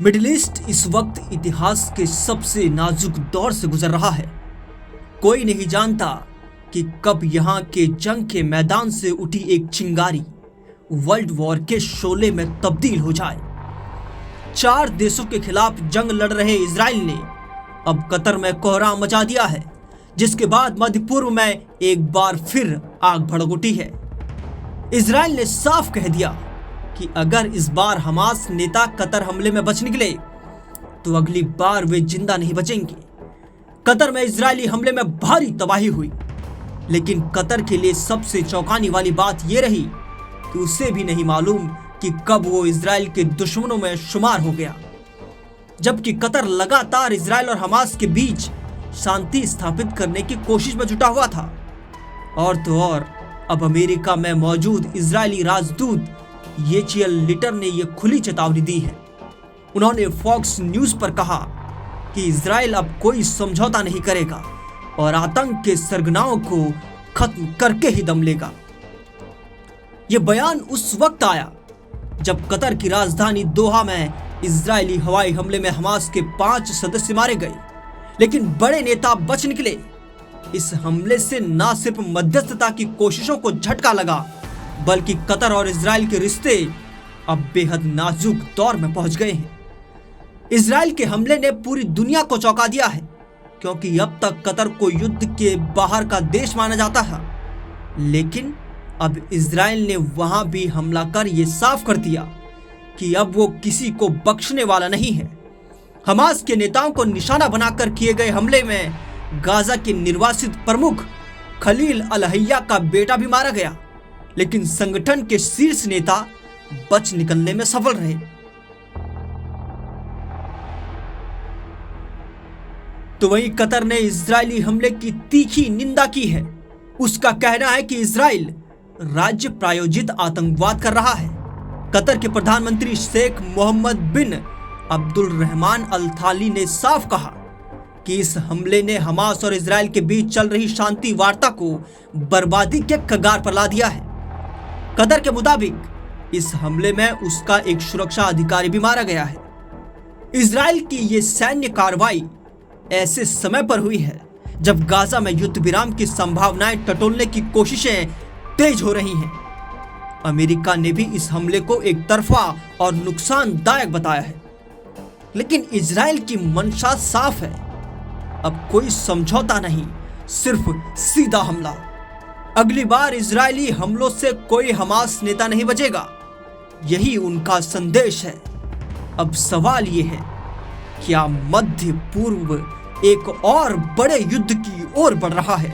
Middle east इस वक्त इतिहास के सबसे नाजुक दौर से गुजर रहा है। कोई नहीं जानता कि कब यहाँ के जंग के मैदान से उठी एक चिंगारी वर्ल्ड वॉर के शोले में तब्दील हो जाए। 4 देशों के खिलाफ जंग लड़ रहे इजराइल ने अब कतर में कोहराम मचा दिया है, जिसके बाद मध्य पूर्व में एक बार फिर आग भड़क उठी है। इजराइल ने साफ कह दिया कि अगर इस बार हमास नेता कतर हमले में बच निकले तो अगली बार वे जिंदा नहीं बचेंगे। कतर में इजरायली हमले में भारी तबाही हुई, लेकिन कतर के लिए सबसे चौंकाने वाली बात यह रही कि उसे भी नहीं मालूम कि कब वो इजराइल के दुश्मनों में शुमार हो गया। जबकि कतर लगातार इजराइल और हमास के बीच शांति स्थापित करने की कोशिश में जुटा हुआ था। और तो और अब अमेरिका में मौजूद इजरायली राजदूत येचियल लिटर ने यह खुली चेतावनी दी है। उन्होंने फॉक्स न्यूज पर कहा कि इजराइल अब कोई समझौता नहीं करेगा और आतंक के सरगनाओं को खत्म करके ही दम लेगा। यह बयान उस वक्त आया जब कतर की राजधानी दोहा में इजरायली हवाई हमले में हमास के 5 सदस्य मारे गए, लेकिन बड़े नेता बच निकले। इस हमले से न सिर्फ मध्यस्थता की कोशिशों को झटका लगा, बल्कि कतर और इजराइल के रिश्ते अब बेहद नाजुक दौर में पहुंच गए हैं। इजराइल के हमले ने पूरी दुनिया को चौंका दिया है, क्योंकि अब तक कतर को युद्ध के बाहर का देश माना जाता था, लेकिन अब इजराइल ने वहां भी हमला कर यह साफ कर दिया कि अब वो किसी को बख्शने वाला नहीं है। हमास के नेताओं को निशाना बनाकर किए गए हमले में गाजा के निर्वासित प्रमुख खलील अल-हय्या का बेटा भी मारा गया, लेकिन संगठन के शीर्ष नेता बच निकलने में सफल रहे। तो वहीं कतर ने इजरायली हमले की तीखी निंदा की है। उसका कहना है कि इजराइल राज्य प्रायोजित आतंकवाद कर रहा है। कतर के प्रधानमंत्री शेख मोहम्मद बिन अब्दुलरहमान अल थानी ने साफ कहा कि इस हमले ने हमास और इजराइल के बीच चल रही शांति वार्ता को बर्बादी के कगार पर ला दिया है। कतर के मुताबिक इस हमले में उसका एक सुरक्षा अधिकारी भी मारा गया है। इजराइल की यह सैन्य कार्रवाई ऐसे समय पर हुई है जब गाजा में युद्ध विराम की संभावनाएं टटोलने की कोशिशें तेज हो रही हैं। अमेरिका ने भी इस हमले को एक तरफा और नुकसानदायक बताया है, लेकिन इजराइल की मंशा साफ है। अब कोई समझौता नहीं, सिर्फ सीधा हमला। अगली बार इजरायली हमलों से कोई हमास नेता नहीं बचेगा, यही उनका संदेश है। अब सवाल यह है, क्या मध्य पूर्व एक और बड़े युद्ध की ओर बढ़ रहा है?